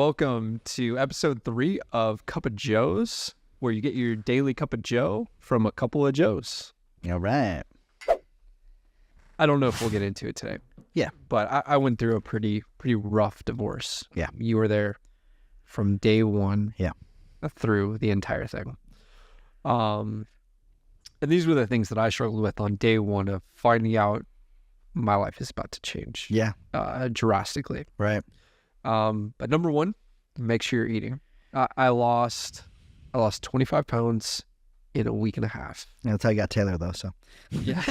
welcome to episode 3 of Cup of Joes, where you get your daily cup of Joe from a couple of Joes. All right. I don't know if we'll get into it today. Yeah. But I went through a pretty rough divorce. Yeah. You were there from day one. Yeah. Through the entire thing. And these were the things that I struggled with on day one of finding out my life is about to change. Yeah. Drastically. Right. But number one, make sure you're eating. I lost 25 pounds in a week and a half. That's how I got Taylor, though, so. Yeah.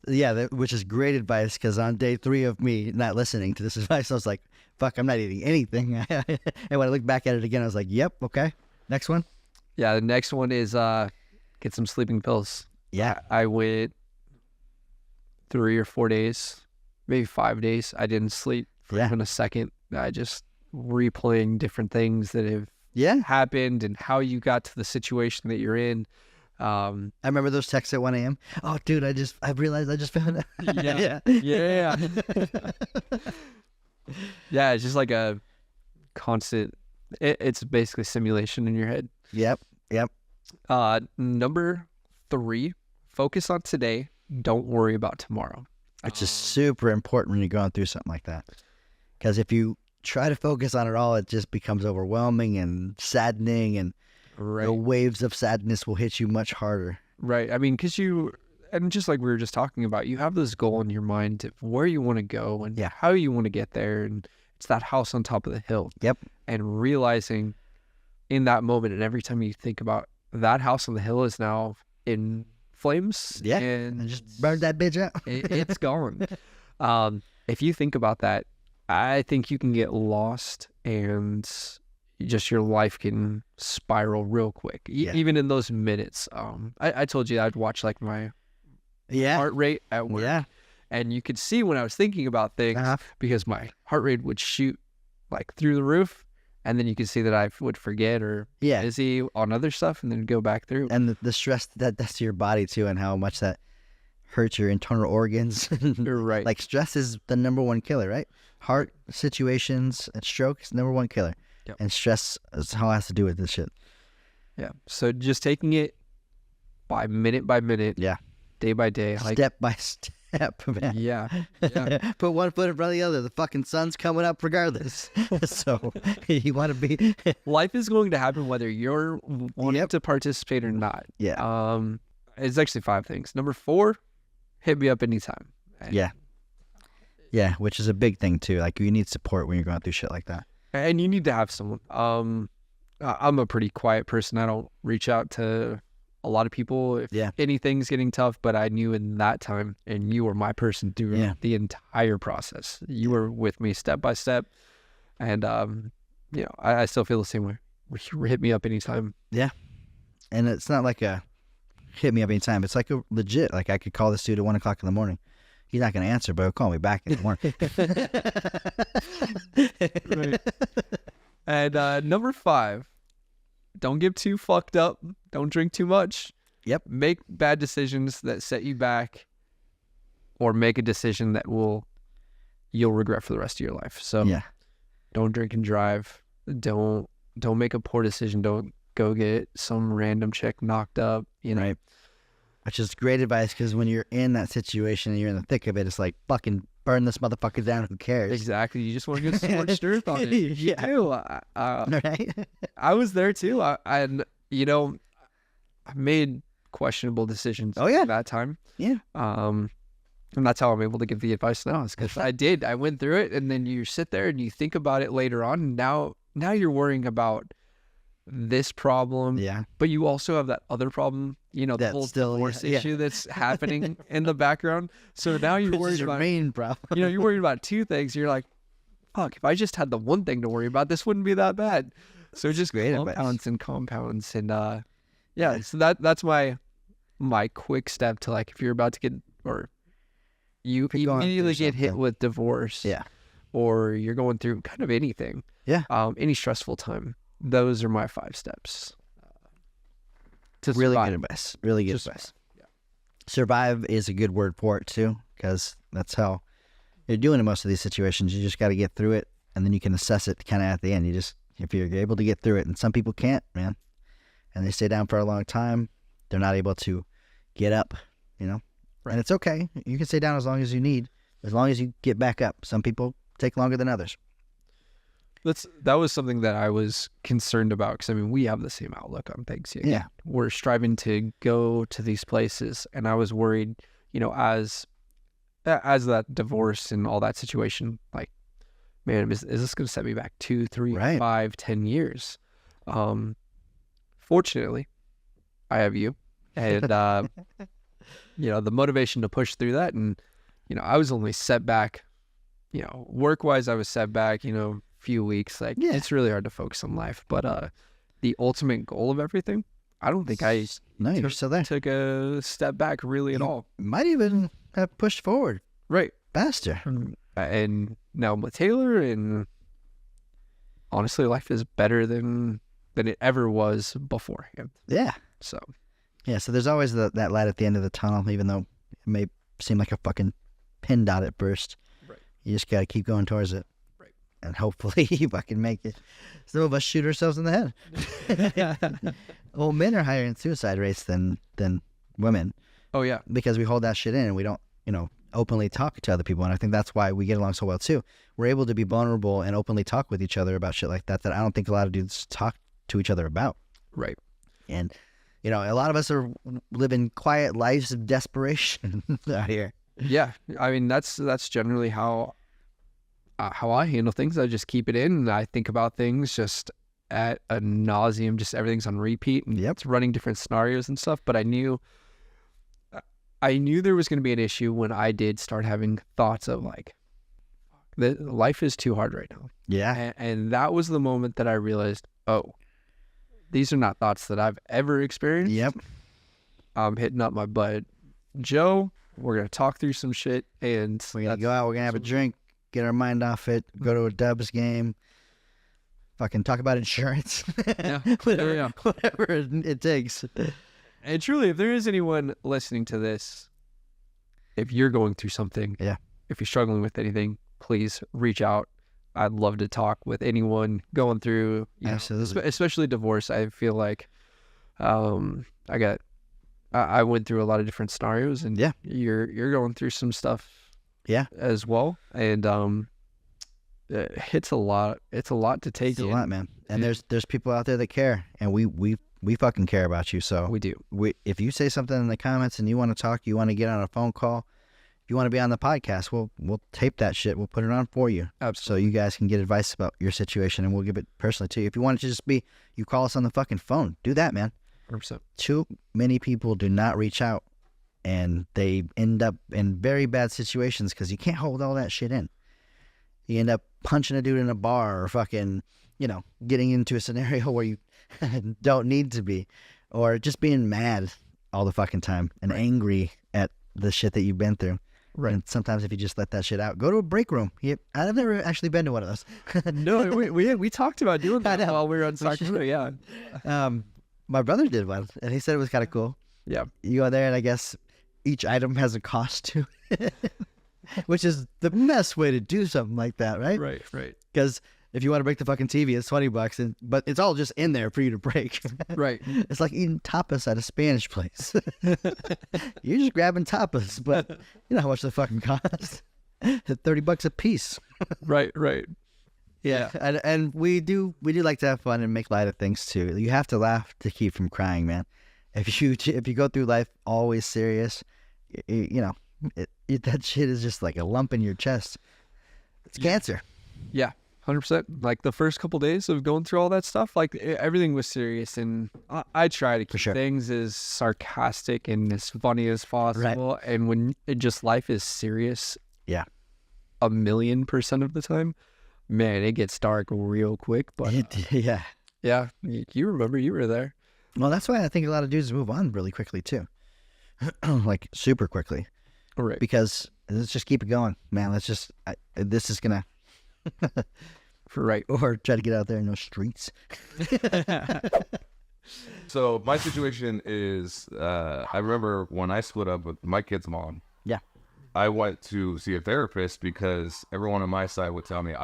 Yeah. Which is great advice, because on day 3 of me not listening to this advice, I was like, fuck, I'm not eating anything. And when I looked back at it again, I was like, yep, okay. Next one? Yeah, the next one is get some sleeping pills. Yeah. I went 3 or 4 days, maybe 5 days. I didn't sleep for even a second. I just replaying different things that have happened and how you got to the situation that you're in. I remember those texts at 1 a.m. Oh, dude, I realized I just found out. Yeah. Yeah, it's just like a constant, it's basically simulation in your head. Yep. Number 3, focus on today. Don't worry about tomorrow. Which is super important when you're going through something like that. Because if you try to focus on it all, it just becomes overwhelming and saddening, and the waves of sadness will hit you much harder. Right. I mean, because and just like we were just talking about, you have this goal in your mind of where you want to go and how you want to get there. And it's that house on top of the hill. Yep. And realizing in that moment, and every time you think about that house on the hill is now in flames. Yeah. And just burned that bitch out. It's gone. If you think about that, I think you can get lost and just your life can spiral real quick. Even in those minutes. I told you I'd watch like my heart rate at work. Yeah. And you could see when I was thinking about things because my heart rate would shoot like through the roof. And then you could see that I would forget or busy on other stuff and then go back through. And the stress that does to your body too, and how much that hurts your internal organs. You're right. Like stress is the number 1 killer, right? Heart situations and strokes, number 1 killer. Yep. And stress is how it has to do with this shit. Yeah. So just taking it by minute, day by day. Step by step, man. Yeah. Put one foot in front of the other. The fucking sun's coming up regardless. So you want to be... Life is going to happen whether you're wanting to participate or not. Yeah. It's actually 5 things. Number 4, hit me up anytime. Yeah, which is a big thing too. Like, you need support when you're going through shit like that. And you need to have someone. I'm a pretty quiet person. I don't reach out to a lot of people if anything's getting tough, but I knew in that time, and you were my person through the entire process. You were with me step by step. And, I still feel the same way. Hit me up anytime. Yeah. And it's not like a hit me up anytime. It's like a legit, like I could call this dude at 1 o'clock in the morning. He's not going to answer, but he'll call me back in the morning. Right. And number 5, don't get too fucked up. Don't drink too much. Yep. Make bad decisions that set you back, or make a decision that you'll regret for the rest of your life. So don't drink and drive. Don't make a poor decision. Don't go get some random chick knocked up, Right. Which is great advice, because when you're in that situation and you're in the thick of it, it's like, fucking burn this motherfucker down. Who cares? Exactly. You just want to get scorched earth on it. You do. Right? I was there too. I made questionable decisions at that time. Yeah. And that's how I'm able to give the advice now, is because I went through it, and then you sit there and you think about it later on. And now you're worrying about this problem, but you also have that other problem, the whole divorce issue that's happening in the background. So now you're worried about main problem. You're worried about 2 things. You're like, fuck, if I just had the one thing to worry about, this wouldn't be that bad. So just compounds and compounds, and so that's my quick step to, like, if you're about to get, or you immediately get hit with divorce, or you're going through kind of anything, any stressful time. Those are my 5 steps. To really survive. good advice. Really good advice. Yeah. Survive is a good word for it too, because that's how you're doing in most of these situations. You just got to get through it, and then you can assess it kind of at the end. If you're able to get through it, and some people can't, man, and they stay down for a long time, they're not able to get up, right. And it's okay. You can stay down as long as you need, as long as you get back up. Some people take longer than others. That was something that I was concerned about, because we have the same outlook on things. Yeah, we're striving to go to these places, and I was worried, as that divorce and all that situation, like, man, is this going to set me back 2, 3, right. 5, 10 years? Fortunately, I have you, and the motivation to push through that. And I was only set back, work wise, I was set back, few weeks. Like, it's really hard to focus on life, but the ultimate goal of everything, I don't think I you're still there. Took a step back really at all. Might even have pushed forward faster. And now I'm with Taylor, and honestly, life is better than it ever was beforehand. So there's always that light at the end of the tunnel, even though it may seem like a fucking pin dot at first. Right. You just gotta keep going towards it. Right. And hopefully you fucking make it. Some of us shoot ourselves in the head. Well, men are higher in suicide rates than women. Oh yeah. Because we hold that shit in, and we don't, openly talk to other people. And I think that's why we get along so well too. We're able to be vulnerable and openly talk with each other about shit like that I don't think a lot of dudes talk to each other about. Right. And a lot of us are living quiet lives of desperation out here. Yeah, that's generally how I handle things. I just keep it in, and I think about things just at a nauseum. Just everything's on repeat, and it's running different scenarios and stuff. But I knew there was going to be an issue when I did start having thoughts of like, life is too hard right now. Yeah, and that was the moment that I realized, oh, these are not thoughts that I've ever experienced. Yep. I'm hitting up my bud, Joe. We're going to talk through some shit, and we're going to go out. We're going to have a drink, get our mind off it, go to a Dubs game, fucking talk about insurance. Whatever it takes. And truly, if there is anyone listening to this, if you're going through something, if you're struggling with anything, please reach out. I'd love to talk with anyone going through, especially divorce. I feel like I went through a lot of different scenarios, and you're going through some stuff as well, and it's a lot to take in. It's a lot, man. And there's people out there that care, and we fucking care about you. So we do. If you say something in the comments and you want to talk, you want to get on a phone call, if you want to be on the podcast, we'll tape that shit. We'll put it on for you. Absolutely. So you guys can get advice about your situation, and we'll give it personally to you. If you want it to just be, you call us on the fucking phone, do that, man. 100%. Too many people do not reach out, and they end up in very bad situations because you can't hold all that shit in. You end up punching a dude in a bar, or fucking, getting into a scenario where you don't need to be, or just being mad all the fucking time and angry at the shit that you've been through. Right. And sometimes if you just let that shit out, go to a break room. I've never actually been to one of those. No, we talked about doing that while we were on Sacramento. Yeah. My brother did one, and he said it was kind of cool. Yeah. You go there, and I guess each item has a cost to it, which is the best way to do something like that, right? Right. Because if you want to break the fucking TV, it's $20, but it's all just in there for you to break. Right. It's like eating tapas at a Spanish place. You're just grabbing tapas, but you know how much they fucking cost? $30 a piece. Right. Yeah. And we do like to have fun and make light of things too. You have to laugh to keep from crying, man. If you go through life always serious, that shit is just like a lump in your chest. It's cancer. Yeah. 100%. Like the first couple days of going through all that stuff, like everything was serious, and I try to keep things as sarcastic and as funny as possible. Right. And when life is serious, 1,000,000% of the time, man, it gets dark real quick. But yeah, you remember, you were there. Well, that's why I think a lot of dudes move on really quickly too, like super quickly. Right. Because let's just keep it going, man. This is gonna. Right. Or try to get out there in those streets. So my situation is, I remember when I split up with my kid's mom. Yeah. I went to see a therapist because everyone on my side would tell me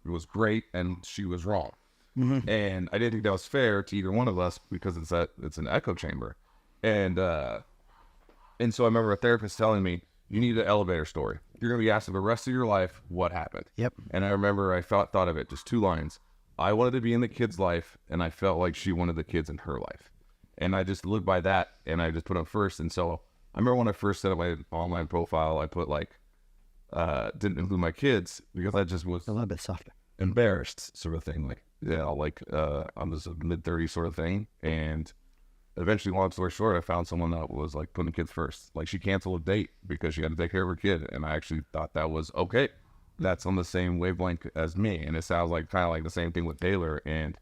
was great and she was wrong. Mm-hmm. And I didn't think that was fair to either one of us because it's an echo chamber. And so I remember a therapist telling me, you need an elevator story. You're going to be asked for the rest of your life what happened. Yep. And I remember I thought of it, just 2 lines. I wanted to be in the kid's life, and I felt like she wanted the kids in her life. And I just lived by that, and I just put them first. And so I remember when I first set up my online profile, I put like, didn't include my kids because I just was A little bit softer. embarrassed sort of thing. Like, I'm just a mid-30s sort of thing. And eventually, long story short, I found someone that was like putting kids first. Like, she canceled a date because she had to take care of her kid. And I actually thought that was okay. That's on the same wavelength as me. And it sounds like kind of like the same thing with Taylor. And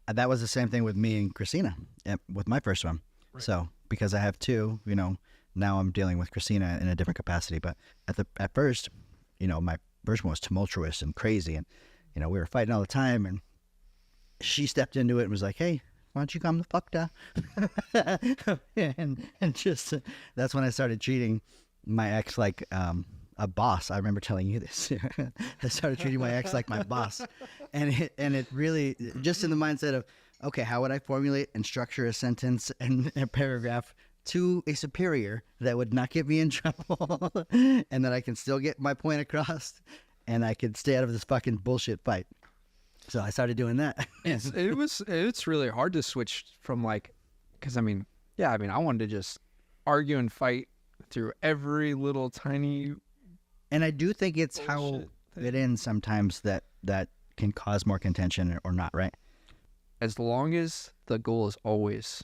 that was the same thing with me and Christina with my first one. Right. So because I have 2, now I'm dealing with Christina in a different capacity. But at first, my first one was tumultuous and crazy. And, we were fighting all the time. And she stepped into it and was like, hey, why don't you come the fuck down? and just, that's when I started treating my ex like a boss. I remember telling you this. I started treating my ex like my boss. And it really, just in the mindset of, okay, how would I formulate and structure a sentence and a paragraph to a superior that would not get me in trouble and that I can still get my point across and I could stay out of this fucking bullshit fight. So I started doing that. It's really hard to switch from because I wanted to just argue and fight through every little tiny. And I do think it's how it ends sometimes that can cause more contention or not, right? As long as the goal is always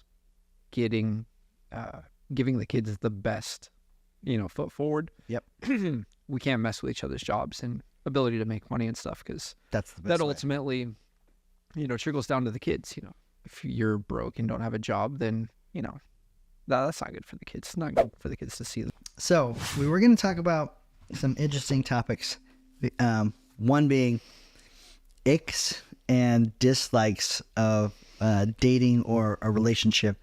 giving the kids the best, foot forward. Yep. We can't mess with each other's jobs and ability to make money and stuff because that ultimately, trickles down to the kids. If you're broke and don't have a job, then that's not good for the kids. It's not good for the kids to see them. So we were going to talk about some interesting topics. One being icks and dislikes of dating or a relationship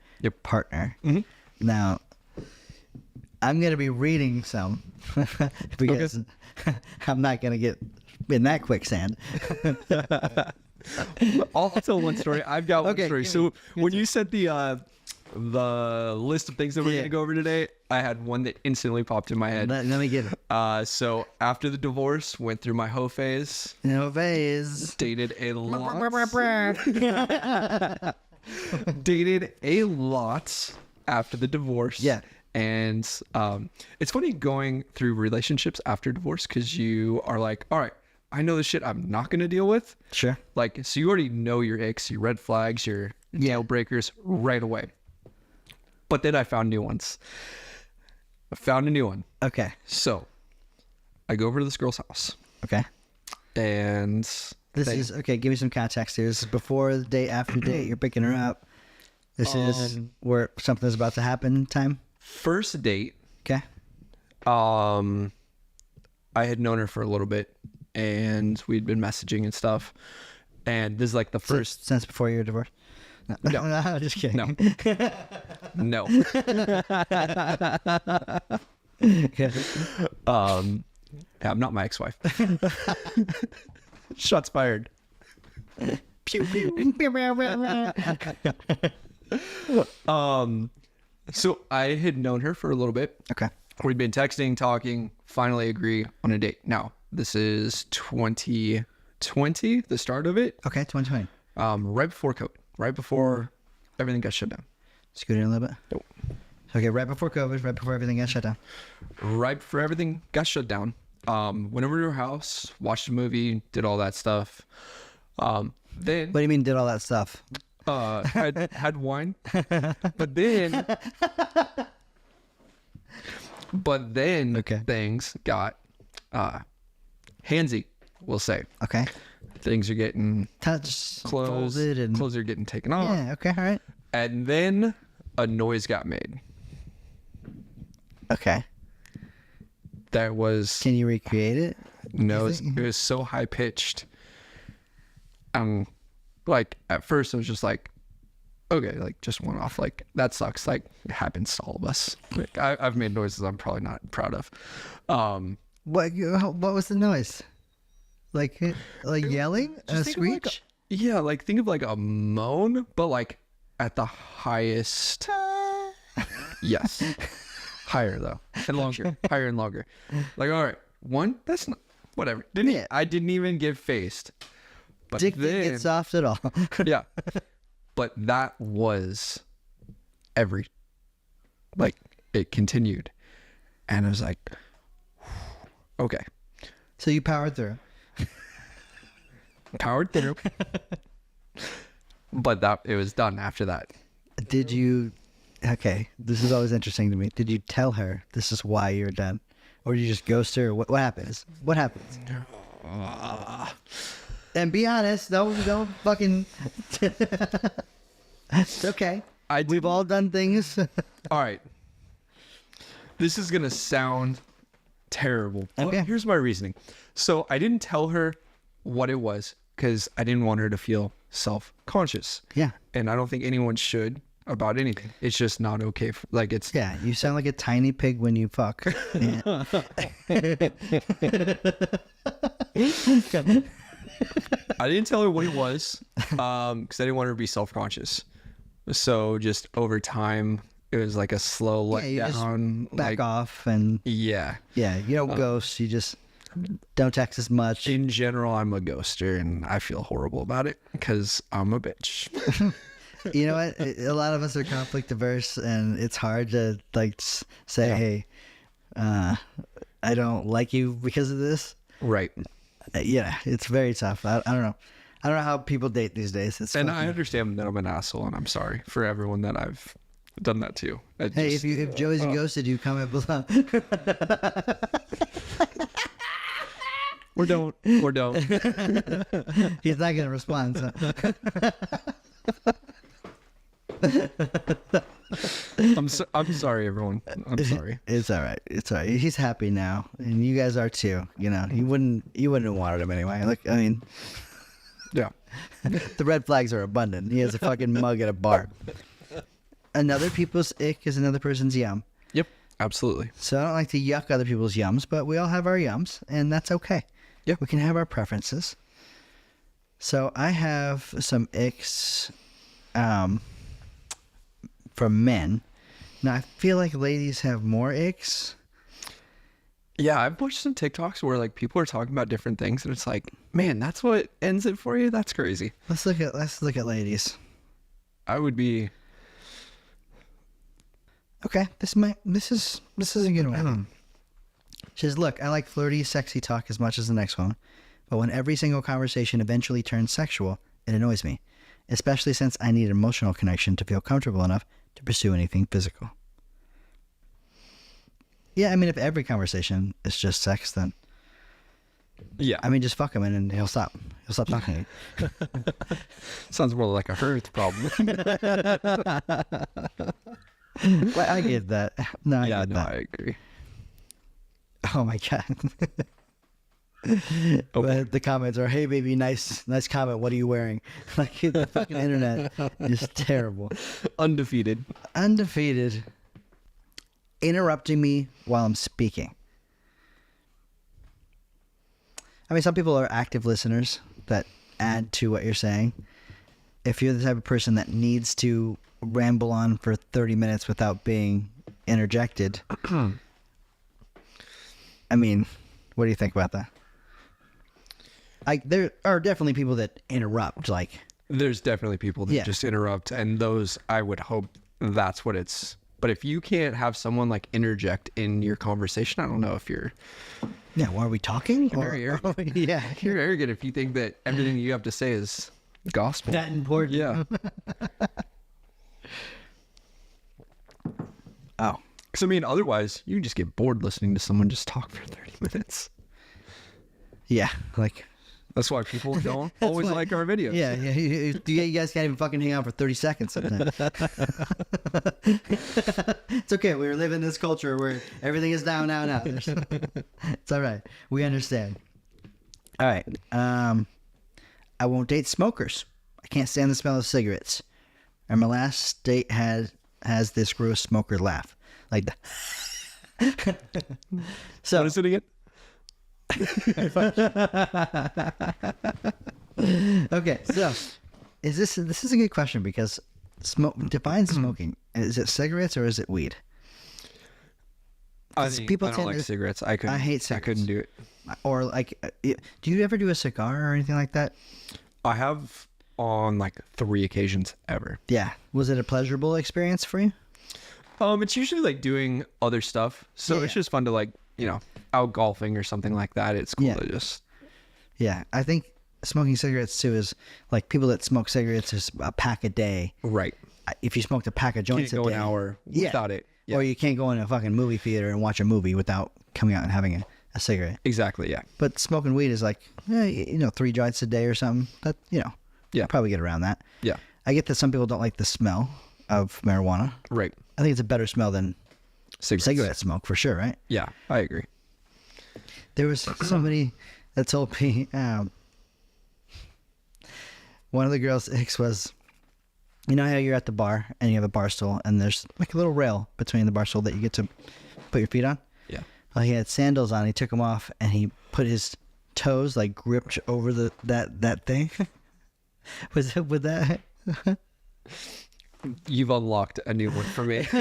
partner. Mm-hmm. Now, I'm going to be reading some because I'm not going to get in that quicksand. I'll tell one story. I've got one story. So when you said the list of things that we're going to go over today, I had one that instantly popped in my head. Let me get it. So after the divorce, went through my hoe phase. Dated a lot. Dated a lot after the divorce. Yeah. And it's funny going through relationships after divorce because you are like, all right, I know the shit I'm not going to deal with. Sure. So you already know your icks, your red flags, your deal breakers right away. But then I found new ones. I found a new one. Okay. So I go over to this girl's house. Okay. And this is, okay, give me some context here. This is before the date, after the date, you're picking her up. This is where something's about to happen time? First date. Okay. I had known her for a little bit and we'd been messaging and stuff. And this is like the first. Since before your divorce? No. No, just kidding. No. Okay. I'm not my ex-wife. Shots fired. Pew, pew. So I had known her for a little bit. Okay. We'd been texting, talking, finally agree on a date. Now, this is 2020, the start of it. Okay, 2020. Right before COVID, right before everything got shut down. Scoot in a little bit. Nope. Okay, right before COVID, right before everything got shut down. Right before everything got shut down. Went over to her house, watched a movie, did all that stuff. Then. What do you mean did all that stuff? Had wine, but then okay. Things got handsy, we'll say. Okay. Things are getting touched, clothes are getting taken off. Yeah. Okay. All right. And then a noise got made. Okay. That was. Can you recreate it? No, it was so high pitched. Like at first I was just like, okay, like just one off. Like that sucks. Like it happens to all of us. Like, I've made noises I'm probably not proud of. What was the noise? Like yelling? A Just think of, like, screech? yeah, like think of like a moan, but like at the highest. Yes, higher though, and longer, higher and longer. Like, all right, one. That's not whatever. I didn't even get faced. But Dick didn't get soft at all. Yeah, but that was like it continued, and I was like, okay, So you powered through. powered through. But it was done after that. Did you? Okay, this is always interesting to me. Did you tell her this is why you're done, or did you just ghost her? What happens? What happens? And be honest. Don't fucking. It's okay. We've all done things. All right. This is gonna sound terrible. Okay. But here's my reasoning. So I didn't tell her what it was because I didn't want her to feel self-conscious. Yeah. And I don't think anyone should about anything. It's just not okay. Like it's. Yeah, you sound like a tiny pig when you fuck. Yeah. I didn't tell her what it was because I didn't want her to be self-conscious. So just over time, it was like a slow you just letdown. back off and Yeah. yeah, you don't ghost. You just don't text as much. In general, I'm a ghoster, and I feel horrible about it because I'm a bitch. You know what? A lot of us are conflict averse, and it's hard to like say, "Hey, I don't like you because of this." Right. Yeah, it's very tough. I don't know. I don't know how people date these days. And I understand that I'm an asshole, and I'm sorry for everyone that I've done that to. Hey, if Joey's ghosted you, comment below. Or don't. He's not gonna respond. So. I'm sorry, everyone. I'm sorry. It's all right. It's all right. He's happy now, and you guys are too. You know, you wouldn't have wanted him anyway. Like, I mean, Yeah. the red flags are abundant. He has a fucking mug at a bar. Another people's ick is another person's yum. Yep. Absolutely. So I don't like to yuck other people's yums, but we all have our yums, and that's okay. Yeah. We can have our preferences. So I have some icks from men. Now I feel like ladies have more icks. Yeah, I've watched some TikToks where like people are talking about different things, and it's like, man, that's what ends it for you. That's crazy. Let's look at ladies. I would be. Okay, this is a good one. She says, "Look, I like flirty, sexy talk as much as the next one, but when every single conversation eventually turns sexual, it annoys me, especially since I need an emotional connection to feel comfortable enough to pursue anything physical." Yeah, I mean, if every conversation is just sex, then Yeah. I mean, just fuck him and he'll stop. He'll stop talking to you. Sounds more like a Hearth problem. Well, I get that. No, I get that. I agree. Oh my god. But the comments are, "Hey baby, nice comment. What are you wearing?" Like the fucking internet is terrible. Undefeated. Interrupting me while I'm speaking. I mean, some people are active listeners that add to what you're saying. If you're the type of person that needs to ramble on for 30 minutes without being interjected, I mean, what do you think about that? Like, there are definitely people that interrupt. Like, There's definitely people that just interrupt, and those, I would hope that's what it's. But if you can't have someone like interject in your conversation, I don't know if you're. yeah, why are we talking? Very arrogant. Yeah, You're arrogant if you think that everything you have to say is gospel. that important. Yeah. Oh, So I mean, otherwise you can just get bored listening to someone just talk for 30 minutes. yeah, like. That's why people don't always like our videos. Yeah. You guys can't even fucking hang out for 30 seconds sometimes. It's okay. We live in this culture where everything is now. It's all right. We understand. All right. I won't date smokers. I can't stand the smell of cigarettes. and my last date has this gross smoker laugh, like that. So What is it again? okay, so this is a good question because define smoking. Is it cigarettes or is it weed? I 'Cause think people I don't tend like to- cigarettes. I couldn't. I hate I couldn't cigarettes. do it. Or like, do you ever do a cigar or anything like that? I have on like 3 occasions ever. Yeah. Was it a pleasurable experience for you? It's usually like doing other stuff, so it's Yeah. just fun to like out golfing or something like that. It's cool Yeah. to just Yeah, I think smoking cigarettes too is like people that smoke cigarettes is a pack a day. right. If you smoked a pack of Can't joints a go day, an hour Yeah. without it. Yeah. or you can't go in a fucking movie theater and watch a movie without coming out and having a cigarette. Exactly. Yeah. But smoking weed is like, 3 joints a day or something. That Yeah. probably get around that. Yeah. I get that some people don't like the smell of marijuana. Right. I think it's a better smell than cigarette smoke for sure, right? Yeah, I agree. There was somebody that told me one of the girls' ex was, you know how you're at the bar and you have a bar stool and there's like a little rail between the bar stool that you get to put your feet on? Yeah. Well, he had sandals on. He took them off and he put his toes like gripped over that thing. Was it with that? You've unlocked a new one for me. So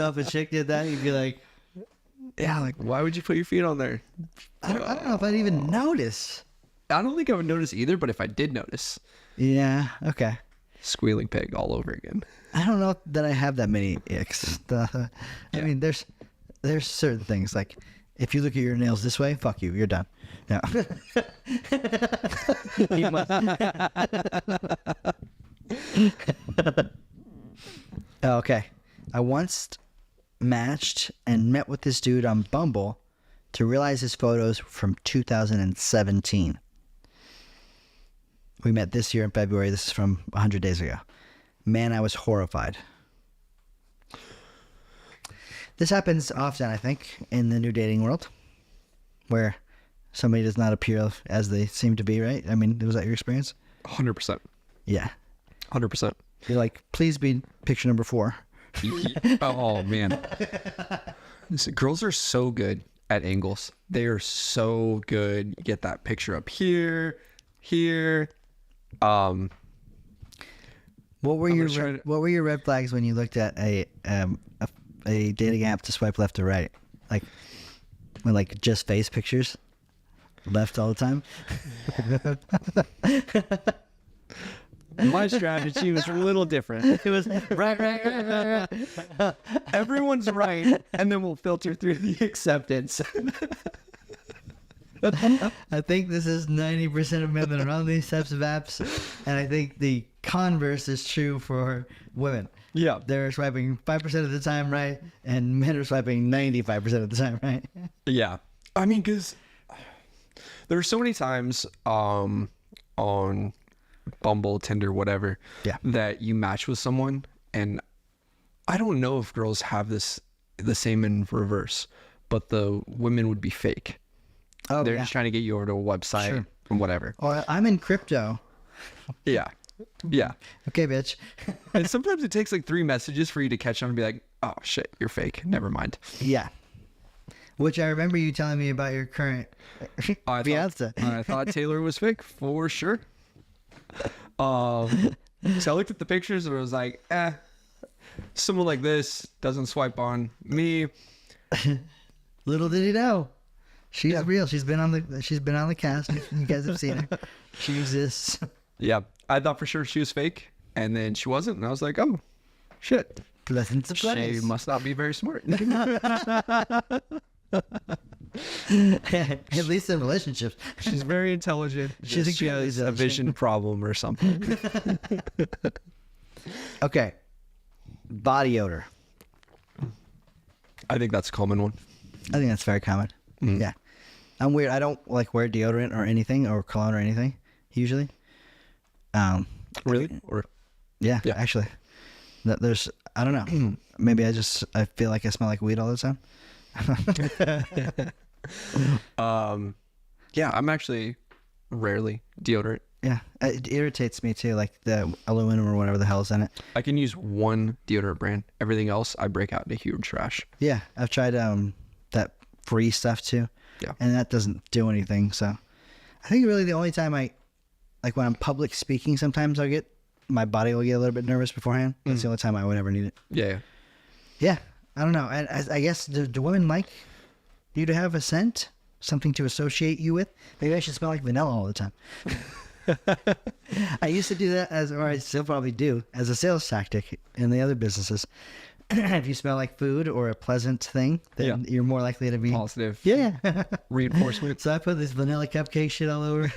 if a chick did that, you'd be like, Yeah, like why would you put your feet on there? I don't know if I'd even notice. I don't think I would notice either, but if I did notice, Yeah. Okay. squealing pig all over again. I don't know that I have that many icks. I Yeah. mean, there's certain things like if you look at your nails this way, fuck you, you're done. No. You must- Okay. I once matched and met with this dude on Bumble to realize his photos from 2017. We met this year in February. This is from 100 days ago. Man, I was horrified. This happens often, I think, in the new dating world, where somebody does not appear as they seem to be, right? I mean, was that your experience? 100%. Yeah. 100%. You're like, please be picture number 4. Oh man. Listen, girls are so good at angles. They are so good. You get that picture up here. What were I'm your gonna try to- what were your red flags when you looked at a dating app to swipe left or right? Like when like just face pictures left all the time? My strategy was a little different. It was right. Everyone's right, and then we'll filter through the acceptance. I think this is 90% of men that are on these types of apps, and I think the converse is true for women. Yeah. They're swiping 5% of the time right, and men are swiping 95% of the time right. Yeah. I mean, because there are so many times on Bumble, Tinder, whatever, Yeah. that you match with someone, and I don't know if girls have the same in reverse, but the women would be fake. Oh, They're yeah. just trying to get you over to a website Sure. and whatever. Or I'm in crypto. Yeah. Yeah. Okay, bitch. And sometimes it takes like 3 messages for you to catch on and be like, oh shit, you're fake. Never mind. Yeah. Which I remember you telling me about your current fiance. I thought Taylor was fake for sure. So I looked at the pictures and I was like, someone like this doesn't swipe on me. Little did he know, she's real. She's been on the cast. You guys have seen her. She exists. Yeah. I thought for sure she was fake, and then she wasn't, and I was like, oh shit. Lessons of She place. must not be very smart. At least in relationships. She's very intelligent. She's She incredibly has a intelligent. vision problem or something. Okay. Body odor. I think that's a common one. I think that's very common. Mhm. Yeah. I'm weird. I don't like wear deodorant or anything or cologne or anything usually. Really? Or Yeah, Yeah. actually. There's I don't know. Maybe I feel like I smell like weed all the time. yeah, I'm actually rarely deodorant. Yeah, it irritates me too, like the aluminum or whatever the hell's in it. I can use one deodorant brand. Everything else, I break out into huge trash. Yeah, I've tried that free stuff too. Yeah. And that doesn't do anything. So I think really the only time like when I'm public speaking, sometimes my body will get a little bit nervous beforehand. That's the only time I would ever need it. Yeah. Yeah, I don't know. I guess, do women like you to have a scent? Something to associate you with? Maybe I should smell like vanilla all the time. I used to do that or I still probably do, as a sales tactic in the other businesses. If you smell like food or a pleasant thing, then you're more likely to be positive. Yeah. Reinforcement. So I put this vanilla cupcake shit all over.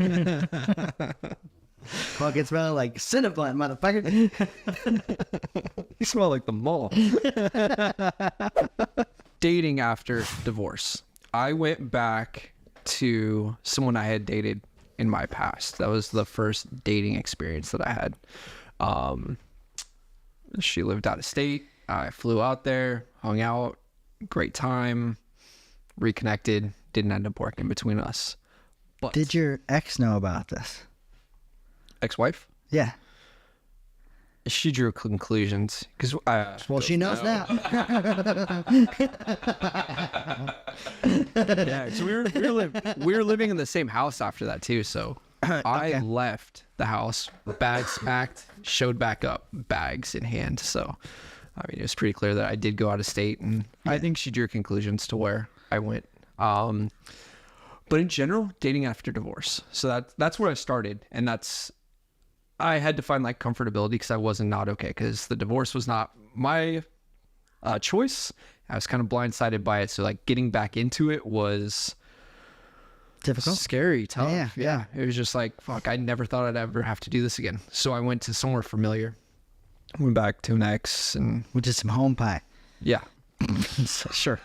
Fucking smell like Cinnabon, motherfucker. You smell like the mall. Dating after divorce. I went back to someone I had dated in my past. That was the first dating experience that I had. She lived out of state. I flew out there, hung out, great time, reconnected. Didn't end up working between us. But did your ex know about this? Ex-wife? Yeah. She drew conclusions because well, she knows now. Yeah, so we were living in the same house after that too. So I left the house, bags packed, showed back up, bags in hand. So I mean, it was pretty clear that I did go out of state, and I think she drew conclusions to where I went. But in general, dating after divorce. So that's where I started, and I had to find like comfortability because I wasn't not okay because the divorce was not my choice. I was kind of blindsided by it. So like getting back into it was difficult, scary, tough. Yeah. It was just like, fuck, I never thought I'd ever have to do this again. So I went to somewhere familiar, went back to an ex, and we did some home pie. Yeah. Sure.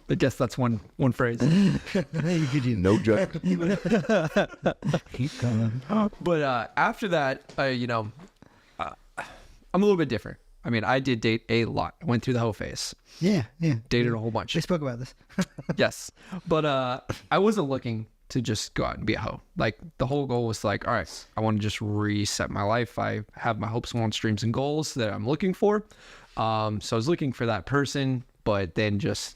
I guess that's one phrase. You could do No judgment. keep coming. But after that, I'm a little bit different. I mean, I did date a lot. I went through the whole phase. Yeah. Dated a whole bunch. We spoke about this. Yes. But I wasn't looking to just go out and be a hoe. Like, the whole goal was like, all right, I want to just reset my life. I have my hopes, wants, dreams, and goals that I'm looking for. So I was looking for that person, but then just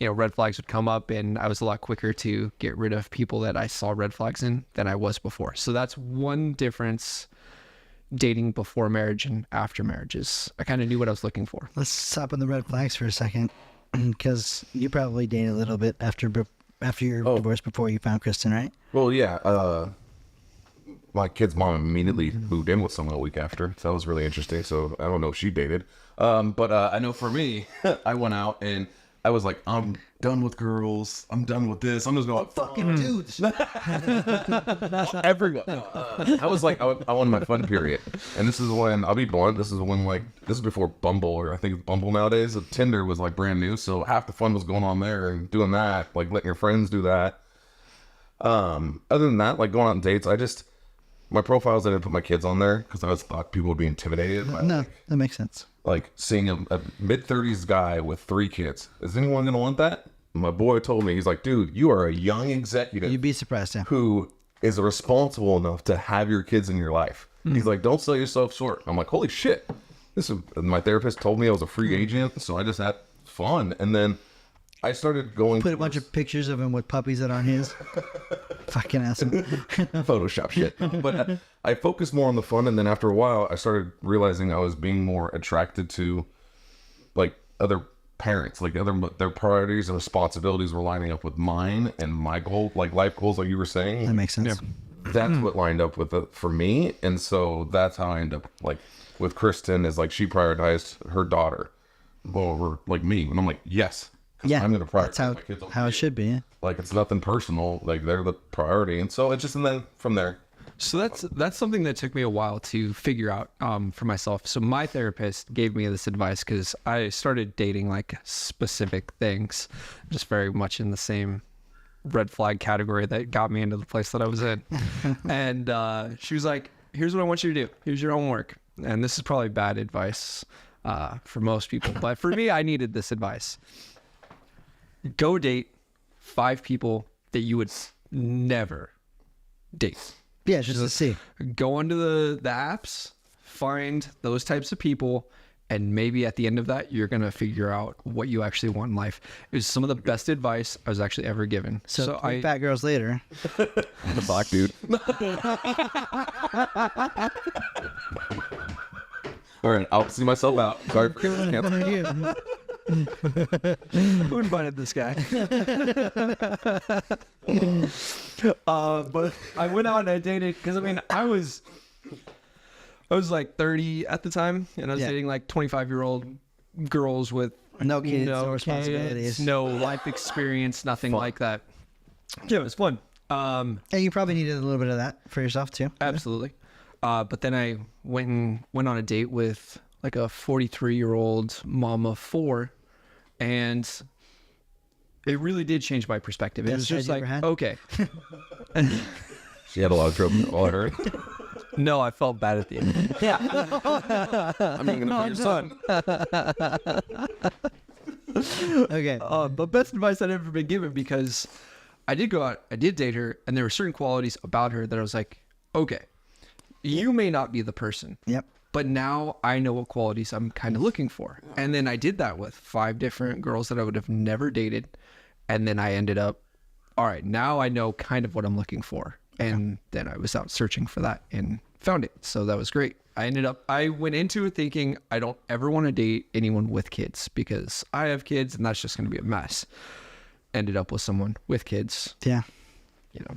red flags would come up, and I was a lot quicker to get rid of people that I saw red flags in than I was before. So that's one difference dating before marriage and after marriage is I kind of knew what I was looking for. Let's stop on the red flags for a second, because you probably dated a little bit after your divorce before you found Kristen, right? Well, yeah. My kid's mom immediately moved in with someone a week after. So that was really interesting. So I don't know if she dated. But I know for me, I went out and I was like, I'm done with girls. I'm done with this. I'm just going Fucking dudes. everyone. I was like, I wanted my fun period. And this is when, I'll be blunt, this is before Bumble, or I think it's Bumble nowadays. Tinder was like brand new. So half the fun was going on there and doing that, like letting your friends do that. Other than that, like going on dates, my profiles, I didn't put my kids on there because I thought people would be intimidated. No, that makes sense. Like seeing a mid-30s guy with 3 kids. Is anyone going to want that? My boy told me, he's like, dude, you are a young executive. You'd be surprised, yeah. Who is responsible enough to have your kids in your life. He's like, don't sell yourself short. I'm like, holy shit. My therapist told me I was a free agent, so I just had fun. And then I started going. Put a bunch of pictures of him with puppies that aren't his. Fucking asshole. Photoshop shit. But I focused more on the fun, and then after a while, I started realizing I was being more attracted to, like, other parents, like their priorities and responsibilities were lining up with mine and my goal, like life goals, like you were saying. That makes sense. Yeah. That's what lined up with it for me, and so that's how I end up like with Kristen. Is like she prioritized her daughter over like me, and I'm like, yes. Yeah, I'm gonna prioritize that's my kids. how it should be. Yeah. Like it's nothing personal. Like they're the priority, and so it's just and then from there. So that's something that took me a while to figure out for myself. So my therapist gave me this advice because I started dating like specific things, just very much in the same red flag category that got me into the place that I was in. And she was like, "Here's what I want you to do. Here's your homework." And this is probably bad advice for most people, but for me, I needed this advice. Go date 5 people that you would never date. Yeah, just to see. Go onto the apps, find those types of people, and maybe at the end of that, you're going to figure out what you actually want in life. It was some of the best advice I was actually ever given. So three fat girls later. The black dude. All right, I'll see myself out. Sorry for canceling. Who invited this guy? But I went out and I dated because I was like 30 at the time, and I was dating like 25-year-old girls with no kids, no responsibilities, no life experience, nothing like that. Yeah, it was fun. And you probably needed a little bit of that for yourself too. Absolutely. But then I went on a date with like a 43-year-old mom of 4, and it really did change my perspective. It was just like, okay. She had a lot of trouble. All I heard. No, I felt bad at the end. Yeah. I'm even gonna put your son. Okay. But best advice I'd ever been given, because I did go out, I did date her, and there were certain qualities about her that I was like, okay, you may not be the person. Yep. But now I know what qualities I'm kind of looking for. And then I did that with 5 different girls that I would have never dated. And then I ended up, all right, now I know kind of what I'm looking for. And then I was out searching for that and found it. So that was great. I went into it thinking I don't ever want to date anyone with kids, because I have kids and that's just going to be a mess. Ended up with someone with kids. Yeah. You know.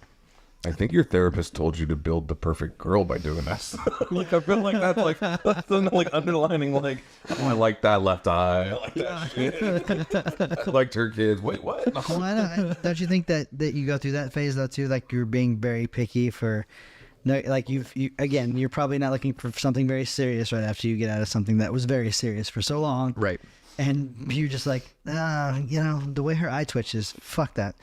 I think your therapist told you to build the perfect girl by doing this. Like, I feel like that's the like underlining, like, oh, I like that left eye. I like that shit. I liked her kids. Wait, what? Well, don't you think that you go through that phase though too? Like you're being very picky for, no, like again, you're probably not looking for something very serious right after you get out of something that was very serious for so long. Right. And you're just like, the way her eye twitches, fuck that.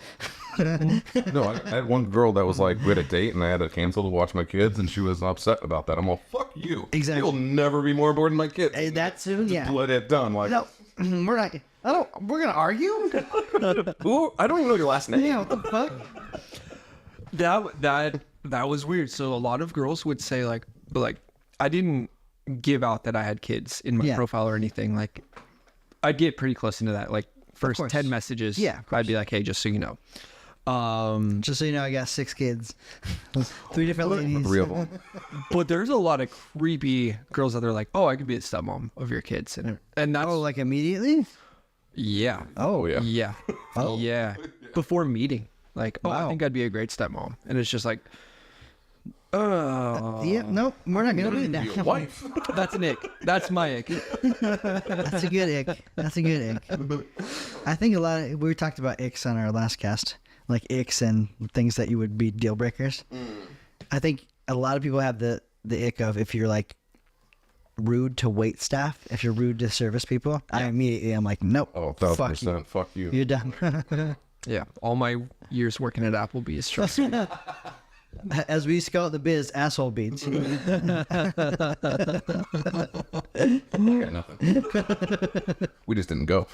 No, I had one girl that was like, we had a date and I had to cancel to watch my kids, and she was upset about that. I'm all, fuck you. Exactly. You'll never be more important than my kids. Hey, that soon, yeah. Let it done. Like, No, we're not. We're gonna argue. ooh, I don't even know your last name. Yeah, what the fuck? That was weird. So a lot of girls would say like I didn't give out that I had kids in my profile or anything. Like I'd get pretty close into that. Like first 10 messages, I'd be like, hey, just so you know. Just so you know, I got 6 kids, 3 different ladies. 3 of them. But there's a lot of creepy girls out there like, oh, I could be a stepmom of your kids, and that's Like immediately? yeah. Oh, yeah. Yeah. Oh. Yeah. Before meeting. Like, oh, I Wow. think I'd be a great stepmom. And it's just like, oh. Yeah, nope, we're not gonna do Your that. wife. That's an ick. That's my ick. That's a good ick. That's a good ick. I think we talked about icks on our last cast, like icks and things that you would be deal breakers. I think a lot of people have the ick of if you're like rude to wait staff, if you're rude to service people. I'm like, nope. Oh, fuck you. 1,000%. Fuck you. You're done. Yeah. All my years working at Applebee's, trust me. As we used to call it the biz, asshole beats. Got nothing. We just didn't go.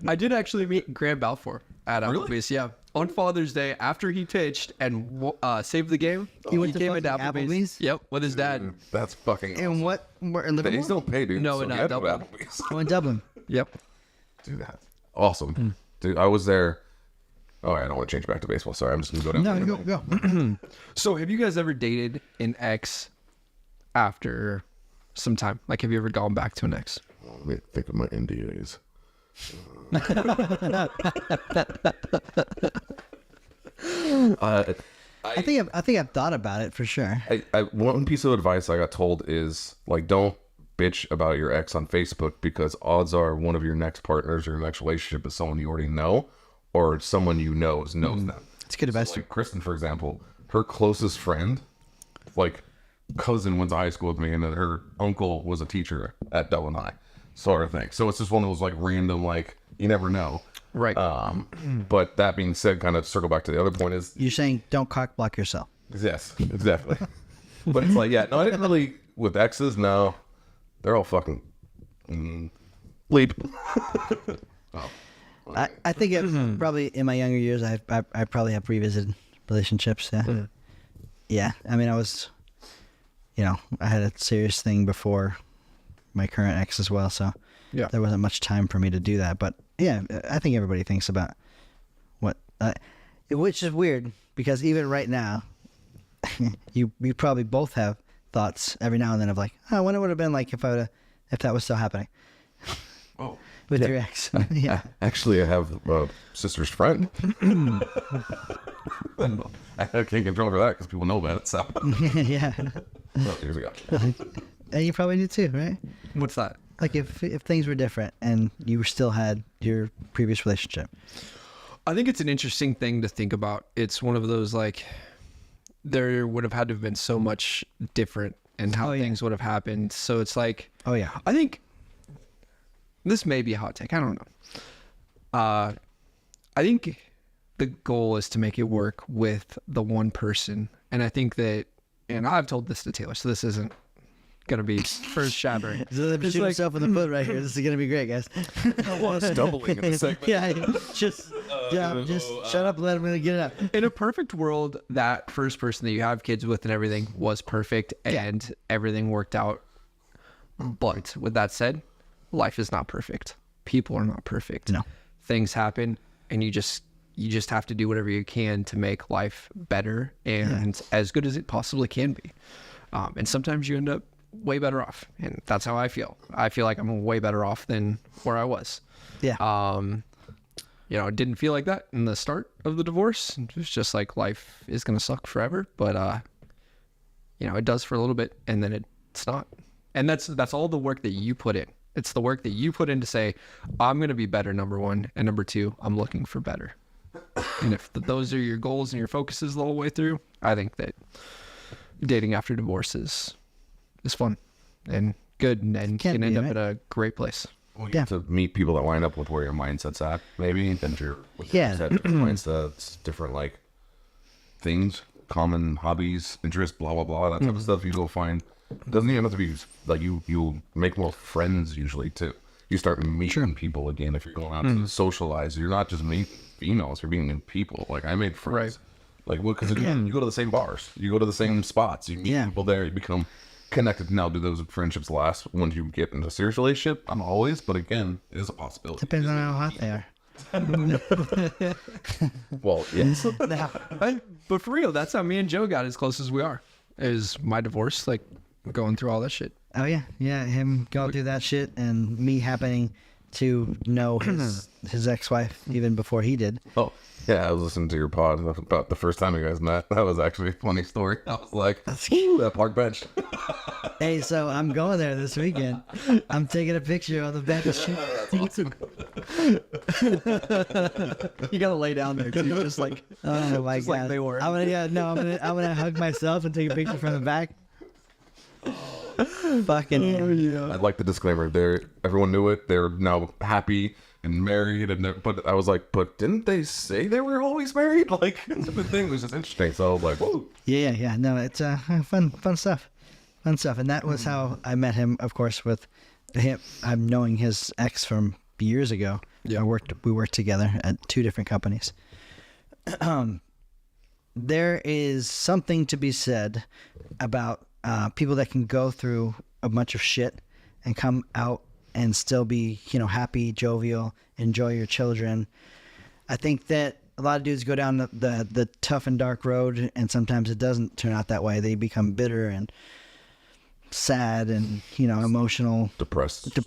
I did actually meet Graham Balfour at Applebee's. Yeah. On Father's Day, after he pitched and saved the game, He went to came into fucking Applebee's? Yep, with his dad. That's fucking And what? We're in They Liverpool? don't pay, dude. No, so not you had to go to Dublin. Applebee's. Oh, in Dublin. Yep. Do that. Awesome. Dude, I was there. Oh, I don't want to change back to baseball. Sorry, I'm just going to go down. No, go. So have you guys ever dated an ex after some time? Like, have you ever gone back to an ex? Let me think of my NDAs. I think I've thought about it for sure. One piece of advice I got told is, like, don't bitch about your ex on Facebook, because odds are one of your next partners or your next relationship is someone you already know, or someone you knows them. It's good advice. So, like Kristen, for example, her closest friend, like cousin, went to high school with me, and then her uncle was a teacher at Dublin High, sort of thing. So it's just one of those like random, like, you never know. Right. But that being said, kind of circle back to the other point is, You're saying don't cock block yourself. yes, exactly. But it's like, yeah, no, I didn't really, with exes, no, they're all fucking bleep. I think it, probably in my younger years, I probably have revisited relationships. Yeah. Yeah. I mean, I was, I had a serious thing before my current ex as well. So there wasn't much time for me to do that. But yeah, I think everybody thinks about what, which is weird because even right now, you probably both have thoughts every now and then of like, oh, I wonder what it would have been like if that was still happening. Oh, with your ex. Yeah. Actually, I have a sister's friend. I can't control for that because people know about it. So yeah. well, years ago. And you probably do too, right? What's that? Like if things were different and you still had your previous relationship. I think it's an interesting thing to think about. It's one of those like there would have had to have been so much different and how things would have happened. So it's like, oh yeah, I think this may be a hot take. I don't know. I think the goal is to make it work with the one person. And I think that, and I've told this to Taylor, so this isn't going to be first shattering. Shoot himself in the foot right here. This is going to be great, guys. Stumbling in the segment. Yeah, just shut up and let him get it out. In a perfect world, that first person that you have kids with and everything was perfect and everything worked out. But with that said, life is not perfect. People are not perfect. No. Things happen and you just have to do whatever you can to make life better and as good as it possibly can be. And sometimes you end up way better off. And that's how I feel. I feel like I'm way better off than where I was. Yeah. It didn't feel like that in the start of the divorce. It was just like life is going to suck forever. But, it does for a little bit and then it's not. And that's all the work that you put in. It's the work that you put in to say, I'm going to be better, number one. And number two, I'm looking for better. And if those are your goals and your focuses the whole way through, I think that dating after divorce is fun and good and can end up at a great place. Well, you have to meet people that line up with where your mindset's at, maybe. Then your different mindsets, different like things, common hobbies, interests, blah blah blah, that type of stuff. You go find. It doesn't even have to be like you make more friends usually too. You start meeting people again if you're going out to socialize. You're not just meeting females, you're meeting people. Like I made friends. Right. Like because again, you go to the same bars, you go to the same spots, you meet people there, you become connected. Now, do those friendships last once you get into a serious relationship? Not always, but again, it is a possibility. Depends on how hot they are. Well, yes. But for real, that's how me and Joe got as close as we are. Is my divorce, like going through all that shit. Oh yeah, him going through that shit and me happening to know his ex-wife even before he did. Oh yeah, I was listening to your pod about the first time you guys met. That was actually a funny story. I was like, ooh, that park bench. Hey, so I'm going there this weekend. I'm taking a picture on the bench. You gotta lay down there too, just like oh my god, like they were. I'm gonna hug myself and take a picture from the back. Fucking I'd like the disclaimer there. Everyone knew it. They're now happy and married, but I was like, but didn't they say they were always married? Like the thing was just interesting. So I was like, whoa. Yeah. No, it's fun stuff. And that was how I met him. Of course, with him, I'm knowing his ex from years ago. Yeah, we worked together at 2 different companies. There is something to be said about people that can go through a bunch of shit and come out and still be, happy, jovial, enjoy your children. I think that a lot of dudes go down the tough and dark road, and sometimes it doesn't turn out that way. They become bitter and sad and, emotional. Depressed.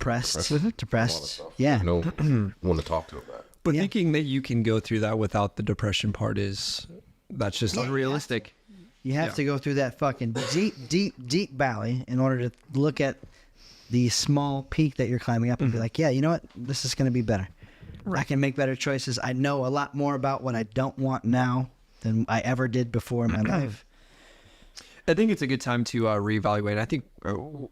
Yeah. No one to talk to about. But thinking that you can go through that without the depression part that's just unrealistic. You have to go through that fucking deep valley in order to look at the small peak that you're climbing up and be like, yeah, you know what? This is going to be better. Right. I can make better choices. I know a lot more about what I don't want now than I ever did before in my life. I think it's a good time to reevaluate. I think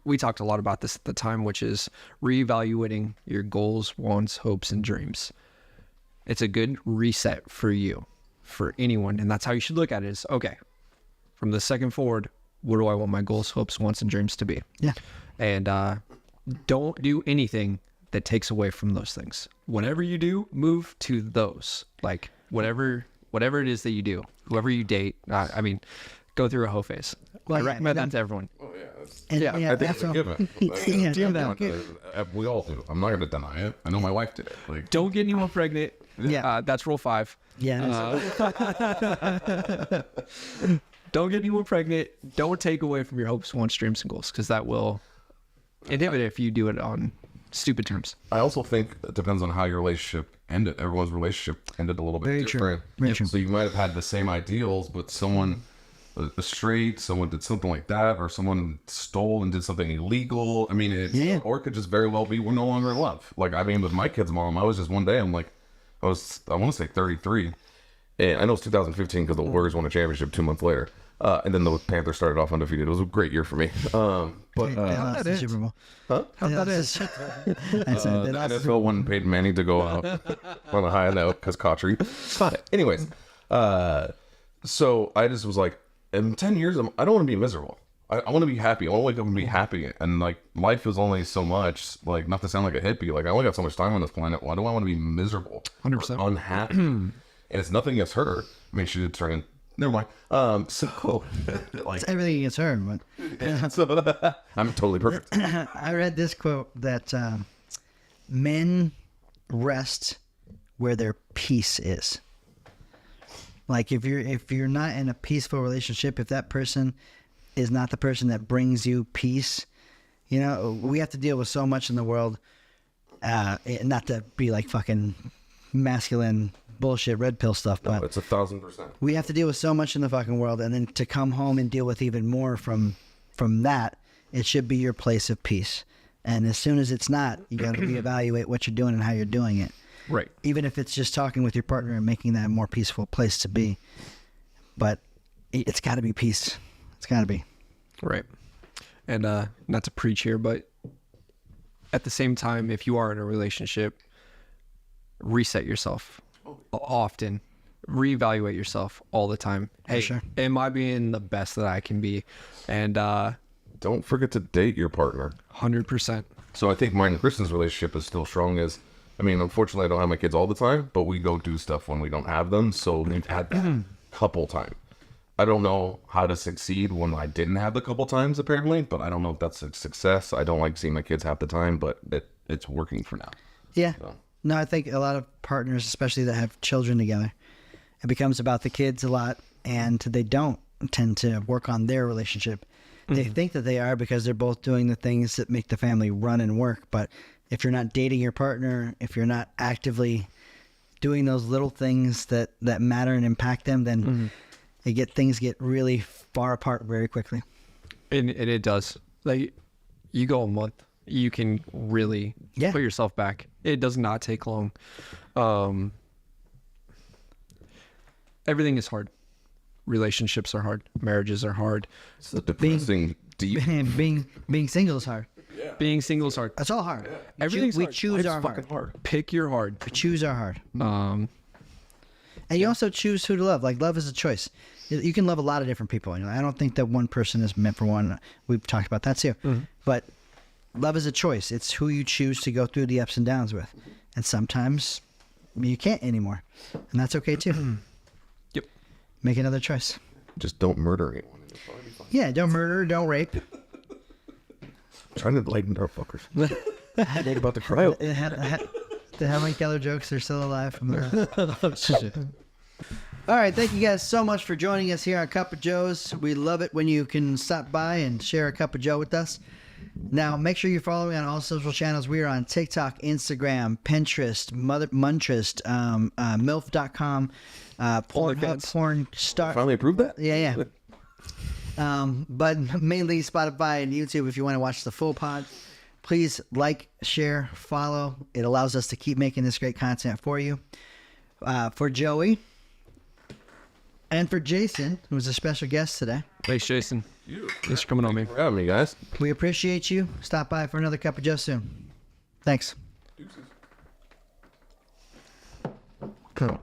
we talked a lot about this at the time, which is reevaluating your goals, wants, hopes, and dreams. It's a good reset for you, for anyone. And that's how you should look at it is, okay, from this second forward, what do I want my goals, hopes, wants, and dreams to be? Yeah. And don't do anything that takes away from those things. Whatever you do, move to those. Like whatever whatever it is that you do, whoever you date, I mean, go through a hoe phase. Well, I recommend that to everyone. Oh yeah, And, Yeah, I think it's a given. We all do. I'm not going to deny it. I know my wife did it. Like, Don't get anyone pregnant. Yeah. That's rule 5. Yeah. Don't get anyone pregnant. Don't take away from your hopes, wants, dreams, and goals, because that will inhibit it if you do it on stupid terms. I also think it depends on how your relationship ended. Everyone's relationship ended a little bit Very different. true. Very true. So you might have had the same ideals, but someone straight, someone did something like that, or someone stole and did something illegal. I mean, or it could just very well be we're no longer in love. Like, I mean, with my kid's mom, I was just one day, I'm like, I want to say 33. And I know it's 2015 because the Warriors won a championship 2 months later. And then the Panthers started off undefeated. It was a great year for me. They lost the Super Bowl. Huh? How that is. The NFL wanted Peyton Manning to go out on a high note because Cotchery. Anyways, so I just was like, in 10 years, I don't want to be miserable. I want to be happy. I want to wake up and be happy. And like, life is only so much, like, not to sound like a hippie, like, I only got so much time on this planet. Why do I want to be miserable? 100%. Or unhappy? And it's nothing against her. I mean, she did turn. Never mind. So, like, It's everything against her. But I'm totally perfect. I read this quote that men rest where their peace is. Like, if you're not in a peaceful relationship, if that person is not the person that brings you peace, you know, we have to deal with so much in the world. Not to be like fucking masculine bullshit red pill stuff, but It's 1,000%. we have to deal with so much in the fucking world, and then to come home and deal with even more from that, it should be your place of peace. And as soon as it's not, you got to reevaluate what you're doing and how you're doing it. Right. Even if it's just talking with your partner and making that a more peaceful place to be. But it's got to be peace. It's got to be. Right. And not to preach here, but at the same time, if you are in a relationship, reset yourself often. Reevaluate yourself all the time. Hey, sure. am I being the best that I can be? And Don't forget to date your partner. 100%. So I think mine and Kristen's relationship is still strong as, I mean, unfortunately I don't have my kids all the time, but we go do stuff when we don't have them. So we've had that couple times. I don't know how to succeed when I didn't have the couple times apparently, but I don't know if that's a success. I don't like seeing my kids half the time, but it's working for now. Yeah. So. No, I think a lot of partners, especially that have children together, it becomes about the kids a lot, and they don't tend to work on their relationship. They think that they are because they're both doing the things that make the family run and work. But if you're not dating your partner, if you're not actively doing those little things that matter and impact them, then things get really far apart very quickly. And it does. Like, you go a month, you can really put yourself back. It does not take long. Everything is hard. Relationships are hard. Marriages are hard. It's a depressing, deep. Being single is hard. Being single is hard. That's all hard. Everything's we hard. choose Life's our fucking hard. Pick your hard. We choose our hard. And you also choose who to love. Like, love is a choice. You can love a lot of different people. You know, I don't think that one person is meant for one. We've talked about that too. But love is a choice. It's who you choose to go through the ups and downs with. And sometimes you can't anymore. And that's okay too. Yep. Make another choice. Just don't murder anyone. Yeah, don't murder, don't rape. Trying to lighten our fuckers. Think about the crowd. The Helen Keller jokes are still alive from the... All right, thank you guys so much for joining us here on Cup of Joe's. We love it when you can stop by and share a cup of Joe with us. Now, make sure you follow me on all social channels. We are on TikTok, Instagram, Pinterest, Muntrest, MILF.com, Pornhub, Porn Star. Finally approved that? Yeah. But mainly Spotify and YouTube if you want to watch the full pod. Please like, share, follow. It allows us to keep making this great content for you. For Joey and for Jason, who was a special guest today. Thanks, Jason. Thanks for coming on, man. For having me, guys. We appreciate you. Stop by for another cup of Joe soon. Thanks. Deuces. Cool.